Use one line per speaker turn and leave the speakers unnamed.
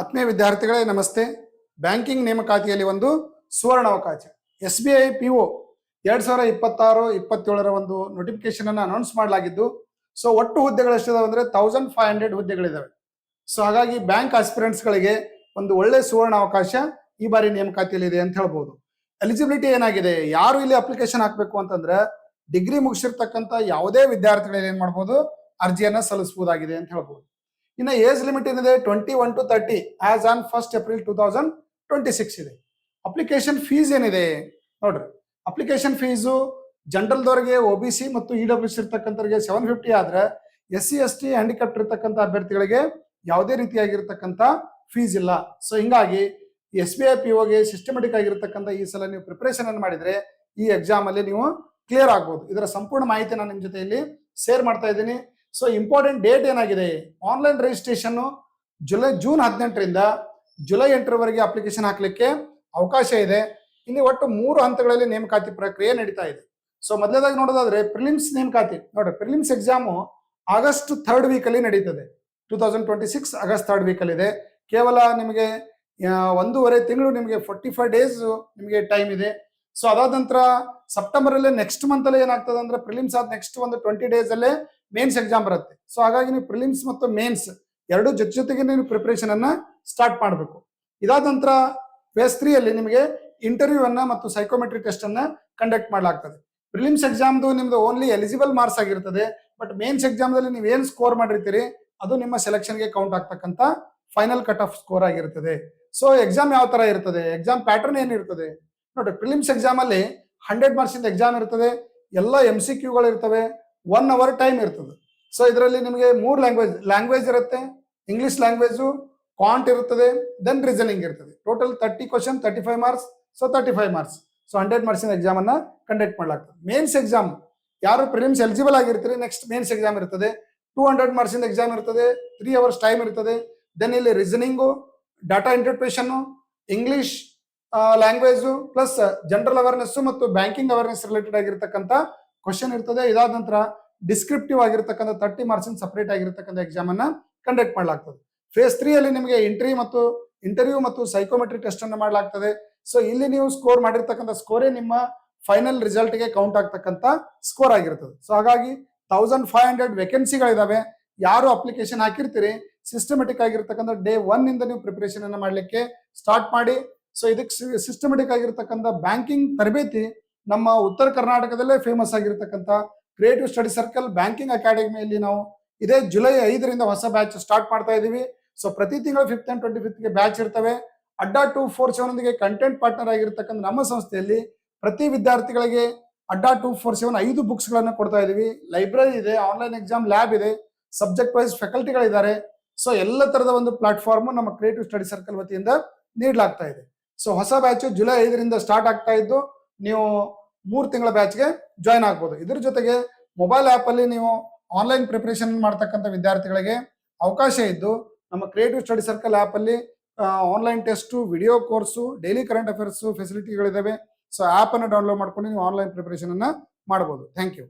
ಆತ್ಮೀಯ ವಿದ್ಯಾರ್ಥಿಗಳೇ ನಮಸ್ತೆ. ಬ್ಯಾಂಕಿಂಗ್ ನೇಮಕಾತಿಯಲ್ಲಿ ಒಂದು ಸುವರ್ಣಾವಕಾಶ SBI PO 2026-27 ಒಂದು ನೋಟಿಫಿಕೇಶನ್ ಅನ್ನು ಅನೌನ್ಸ್ ಮಾಡಲಾಗಿದ್ದು, ಸೊ ಒಟ್ಟು ಹುದ್ದೆಗಳು ಎಷ್ಟಿದಾವೆ ಅಂದ್ರೆ 1500 ಹುದ್ದೆಗಳಿದಾವೆ. ಸೊ ಹಾಗಾಗಿ ಬ್ಯಾಂಕ್ ಆಸ್ಪಿರೆಂಟ್ಸ್ಗಳಿಗೆ ಒಂದು ಒಳ್ಳೆ ಸುವರ್ಣಾವಕಾಶ ಈ ಬಾರಿ ನೇಮಕಾತಿಯಲ್ಲಿ ಇದೆ ಅಂತ ಹೇಳ್ಬೋದು. ಎಲಿಜಿಬಿಲಿಟಿ ಏನಾಗಿದೆ, ಯಾರು ಇಲ್ಲಿ ಅಪ್ಲಿಕೇಶನ್ ಹಾಕಬೇಕು ಅಂತಂದ್ರೆ ಡಿಗ್ರಿ ಮುಗಿಸಿರ್ತಕ್ಕಂಥ ಯಾವುದೇ ವಿದ್ಯಾರ್ಥಿಗಳಿಗೆ ಏನ್ ಮಾಡ್ಬೋದು, ಅರ್ಜಿಯನ್ನ ಸಲ್ಲಿಸಬಹುದಾಗಿದೆ ಅಂತ ಹೇಳ್ಬೋದು. ಇನ್ನು ಏಜ್ ಲಿಮಿಟ್ ಏನಿದೆ 21 to 30 as on 1st April 2026 ಇದೆ. ಅಪ್ಲಿಕೇಶನ್ ಫೀಸ್ ಏನಿದೆ ನೋಡ್ರಿ, ಅಪ್ಲಿಕೇಶನ್ ಫೀಸು ಜನರಲ್ದವರಿಗೆ OBC ಮತ್ತು EWS ಇರ್ತಕ್ಕಂಥವ್ರಿಗೆ 750 ಆದ್ರೆ SC/ST ಹ್ಯಾಂಡಿಕ್ಯಾಪ್ಟ್ ಇರ್ತಕ್ಕಂಥ ಅಭ್ಯರ್ಥಿಗಳಿಗೆ ಯಾವುದೇ ರೀತಿಯಾಗಿರ್ತಕ್ಕಂಥ ಫೀಸ್ ಇಲ್ಲ. ಸೊ ಹಿಂಗಾಗಿ SBI POಗೆ ಸಿಸ್ಟಮೆಟಿಕ್ ಆಗಿರ್ತಕ್ಕಂಥ ಈ ಸಲ ನೀವು ಪ್ರಿಪರೇಷನ್ ಅನ್ನು ಮಾಡಿದ್ರೆ ಈ ಎಕ್ಸಾಮ್ ಅಲ್ಲಿ ನೀವು ಕ್ಲಿಯರ್ ಆಗ್ಬೋದು. ಇದರ ಸಂಪೂರ್ಣ ಮಾಹಿತಿ ನಾನು ನಿಮ್ಮ ಜೊತೆ ಇಲ್ಲಿ ಶೇರ್ ಮಾಡ್ತಾ ಇದ್ದೀನಿ. ಸೊ ಇಂಪಾರ್ಟೆಂಟ್ ಡೇಟ್ ಏನಾಗಿದೆ, ಆನ್ಲೈನ್ ರಿಜಿಸ್ಟ್ರೇಷನ್ ಜೂನ್ 18ರಿಂದ ಜುಲೈ 8ರವರೆಗೆ ಅಪ್ಲಿಕೇಶನ್ ಹಾಕ್ಲಿಕ್ಕೆ ಅವಕಾಶ ಇದೆ. ಇಲ್ಲಿ ಒಟ್ಟು 3 ಹಂತಗಳಲ್ಲಿ ನೇಮಕಾತಿ ಪ್ರಕ್ರಿಯೆ ನಡೀತಾ ಇದೆ. ಸೊ ಮೊದಲನೇದಾಗಿ ನೋಡೋದಾದ್ರೆ ಪ್ರಿಲಿಮ್ಸ್ ನೇಮಕಾತಿ ನೋಡ್ರಿ, prelims exam August 3rd weak ಅಲ್ಲಿ ನಡೀತದೆ. 2026 ಆಗಸ್ಟ್ 3rd ವೀಕ್ ಅಲ್ಲಿ ಇದೆ. ಕೇವಲ ನಿಮಗೆ 1.5 ತಿಂಗಳು, ನಿಮಗೆ 45 ಡೇಸ್ ನಿಮಗೆ ಟೈಮ್ ಇದೆ. ಸೊ ಅದಾದ ನಂತರ ಸೆಪ್ಟೆಂಬರ್ ಅಲ್ಲೇ ನೆಕ್ಸ್ಟ್ ಮಂತ್ ಅಲ್ಲಿ ಏನಾಗ್ತದೆ ಅಂದ್ರೆ ಪ್ರಿಲಿಮ್ಸ್ ಆದ ನೆಕ್ಸ್ಟ್ ಒಂದು 20 ಡೇಸ್ ಅಲ್ಲೇ ಮೇನ್ಸ್ ಎಕ್ಸಾಮ್ ಬರುತ್ತೆ. ಸೊ ಹಾಗಾಗಿ ನೀವು ಪ್ರಿಲಿಮ್ಸ್ ಮತ್ತು ಮೇನ್ಸ್ ಎರಡು ಜೊತೆಗೆ ನೀವು ಪ್ರಿಪರೇಷನ್ ಅನ್ನ ಸ್ಟಾರ್ಟ್ ಮಾಡಬೇಕು. ಇದಾದ ನಂತರ ಫೇಸ್ 3 ಅಲ್ಲಿ ನಿಮಗೆ ಇಂಟರ್ವ್ಯೂ ಅನ್ನ ಮತ್ತು ಸೈಕೋಮೆಟ್ರಿ ಟೆಸ್ಟ್ ಅನ್ನ ಕಂಡಕ್ಟ್ ಮಾಡಲಾಗ್ತದೆ. ಪ್ರಿಲಿಮ್ಸ್ ಎಕ್ಸಾಮ್ದು ನಿಮ್ದು ಓನ್ಲಿ ಎಲಿಜಿಬಲ್ ಮಾರ್ಕ್ಸ್ ಆಗಿರ್ತದೆ. ಬಟ್ ಮೇನ್ಸ್ ಎಕ್ಸಾಮ್ ದಲ್ಲಿ ನೀವು ಏನ್ ಸ್ಕೋರ್ ಮಾಡಿರ್ತೀರಿ ಅದು ನಿಮ್ಮ ಸೆಲೆಕ್ಷನ್ಗೆ ಕೌಂಟ್ ಆಗ್ತಕ್ಕಂಥ ಫೈನಲ್ ಕಟ್ ಆಫ್ ಸ್ಕೋರ್ ಆಗಿರ್ತದೆ. ಸೊ ಎಕ್ಸಾಮ್ ಯಾವ ತರ ಇರ್ತದೆ, ಎಕ್ಸಾಮ್ ಪ್ಯಾಟರ್ನ್ ಏನಿರ್ತದೆ ನೋಡ್ರಿ, ಪ್ರಿಲಿಮ್ಸ್ ಎಕ್ಸಾಮ್ ಅಲ್ಲಿ 100 ಮಾರ್ಕ್ಸ್ ಇಂದ ಎಕ್ಸಾಮ್ ಇರ್ತದೆ. ಎಲ್ಲ MCQಗಳು ಇರ್ತವೆ, 1 hour ಟೈಮ್ ಇರ್ತದೆ. ಸೊ ಇದರಲ್ಲಿ ನಿಮಗೆ 3 ಲ್ಯಾಂಗ್ವೇಜ್ ಇರುತ್ತೆ, ಇಂಗ್ಲಿಷ್ ಲ್ಯಾಂಗ್ವೇಜು, ಕ್ವಾಂಟ್ ಇರುತ್ತದೆ, ದೆನ್ ರೀಸನಿಂಗ್ ಇರ್ತದೆ. Total 30 question, 35 marks. So 35 marks. So 100 marks ಇಂದ ಎಕ್ಸಾಮ್ ಅನ್ನ ಕಂಡಕ್ಟ್ ಮಾಡಲಾಗ್ತದೆ. ಮೇನ್ಸ್ ಎಕ್ಸಾಮ್ ಯಾರು ಪ್ರಿಲಿಮ್ಸ್ ಎಲಿಜಿಬಲ್ ಆಗಿರ್ತೀರಿ, ನೆಕ್ಸ್ಟ್ ಮೇನ್ಸ್ ಎಕ್ಸಾಮ್ ಇರ್ತದೆ. 200 ಮಾರ್ಕ್ಸ್ ಇಂದ ಎಕ್ಸಾಮ್ ಇರ್ತದೆ, 3 hours ಟೈಮ್ ಇರ್ತದೆ. ದೆನ್ ಇಲ್ಲಿ reasoning, data interpretation, English language plus general awareness ಮತ್ತು ಬ್ಯಾಂಕಿಂಗ್ ಅವೇರ್ನೆಸ್ ರಿಲೇಟೆಡ್ ಆಗಿರ್ತಕ್ಕಂಥ ಕ್ವಶನ್ ಇರ್ತದೆ. ಇದಾದ ನಂತರ ಡಿಸ್ಕ್ರಿಪ್ಟಿವ್ ಆಗಿರ್ತಕ್ಕಂಥ 30 ಮಾರ್ಕ್ಸ್ ಸಪರೇಟ್ ಆಗಿರ್ತಕ್ಕಂಥ ಎಕ್ಸಾಮ್ ಅನ್ನ ಕಂಡಕ್ಟ್ ಮಾಡಲಾಗ್ತದೆ. ಫೇಸ್ 3 ಅಲ್ಲಿ ನಿಮಗೆ ಇಂಟರ್ವ್ಯೂ ಮತ್ತು ಸೈಕೋಮೆಟ್ರಿ ಟೆಸ್ಟ್ ಅನ್ನು ಮಾಡಲಾಗ್ತದೆ. ಸೊ ಇಲ್ಲಿ ನೀವು ಸ್ಕೋರ್ ಮಾಡಿರ್ತಕ್ಕಂಥ ಸ್ಕೋರೇ ನಿಮ್ಮ ಫೈನಲ್ ರಿಸಲ್ಟ್ಗೆ ಕೌಂಟ್ ಆಗ್ತಕ್ಕಂಥ ಸ್ಕೋರ್ ಆಗಿರ್ತದೆ. ಸೊ ಹಾಗಾಗಿ 1500 ವೇಕೆನ್ಸಿಗಳಿದಾವೆ. ಯಾರು ಅಪ್ಲಿಕೇಶನ್ ಹಾಕಿರ್ತೀರಿ ಸಿಸ್ಟಮೆಟಿಕ್ ಆಗಿರ್ತಕ್ಕಂಥ ಡೇ 1 ಇಂದ ನೀವು ಪ್ರಿಪರೇಷನ್ ಅನ್ನ ಮಾಡಲಿಕ್ಕೆ ಸ್ಟಾರ್ಟ್ ಮಾಡಿ. ಸೊ ಇದಕ್ಕೆ ಸಿಸ್ಟಮೆಟಿಕ್ ಆಗಿರ್ತಕ್ಕಂಥ ಬ್ಯಾಂಕಿಂಗ್ ತರಬೇತಿ ನಮ್ಮ ಉತ್ತರ ಕರ್ನಾಟಕದಲ್ಲೇ ಫೇಮಸ್ ಆಗಿರ್ತಕ್ಕಂಥ ಕ್ರಿಯೇಟಿವ್ ಸ್ಟಡಿ ಸರ್ಕಲ್ ಬ್ಯಾಂಕಿಂಗ್ ಅಕಾಡೆಮಿಯಲ್ಲಿ ನಾವು ಇದೇ ಜುಲೈ 5ರಿಂದ ಹೊಸ ಬ್ಯಾಚ್ ಸ್ಟಾರ್ಟ್ ಮಾಡ್ತಾ ಇದೀವಿ. ಸೊ ಪ್ರತಿ ತಿಂಗಳು 5th and 25th ಬ್ಯಾಚ್ ಇರ್ತವೆ. ಅಡ್ಡಾ 247 ಕಂಟೆಂಟ್ ಪಾರ್ಟ್ನರ್ ಆಗಿರ್ತಕ್ಕಂಥ ನಮ್ಮ ಸಂಸ್ಥೆಯಲ್ಲಿ ಪ್ರತಿ ವಿದ್ಯಾರ್ಥಿಗಳಿಗೆ ಅಡ್ಡಾ 247 5 ಬುಕ್ಸ್ ಗಳನ್ನ ಕೊಡ್ತಾ ಇದೀವಿ. ಲೈಬ್ರರಿ ಇದೆ, ಆನ್ಲೈನ್ ಎಕ್ಸಾಮ್ ಲ್ಯಾಬ್ ಇದೆ, ಸಬ್ಜೆಕ್ಟ್ ವೈಸ್ ಫ್ಯಾಕಲ್ಟಿಗಳಿದ್ದಾರೆ. ಸೊ ಎಲ್ಲ ತರದ ಒಂದು ಪ್ಲಾಟ್ಫಾರ್ಮ್ ನಮ್ಮ ಕ್ರಿಯೇಟಿವ್ ಸ್ಟಡಿ ಸರ್ಕಲ್ ವತಿಯಿಂದ ನೀಡಲಾಗ್ತಾ ಇದೆ. ಸೊ ಹೊಸ ಬ್ಯಾಚ್ ಜುಲೈ 5ರಿಂದ ಸ್ಟಾರ್ಟ್ ಆಗ್ತಾ ಇದ್ದು ನೀವು 3 ತಿಂಗಳ ಬ್ಯಾಚ್ಗೆ ಜಾಯ್ನ್ ಆಗ್ಬೋದು. ಇದ್ರ ಜೊತೆಗೆ ಮೊಬೈಲ್ ಆಪ್ ಅಲ್ಲಿ ನೀವು ಆನ್ಲೈನ್ ಪ್ರಿಪರೇಷನ್ ಮಾಡ್ತಕ್ಕಂಥ ವಿದ್ಯಾರ್ಥಿಗಳಿಗೆ ಅವಕಾಶ ಇದ್ದು ನಮ್ಮ ಕ್ರಿಯೇಟಿವ್ ಸ್ಟಡಿ ಸರ್ಕಲ್ ಆಪ್ ಅಲ್ಲಿ online test, video course, daily current affairs ಫೆಸಿಲಿಟಿಗಳಿದಾವೆ. ಸೊ ಆಪ್ ಅನ್ನು ಡೌನ್ಲೋಡ್ ಮಾಡ್ಕೊಂಡು ನೀವು ಆನ್ಲೈನ್ ಪ್ರಿಪರೇಷನ್ ಅನ್ನ ಮಾಡಬಹುದು. Thank you.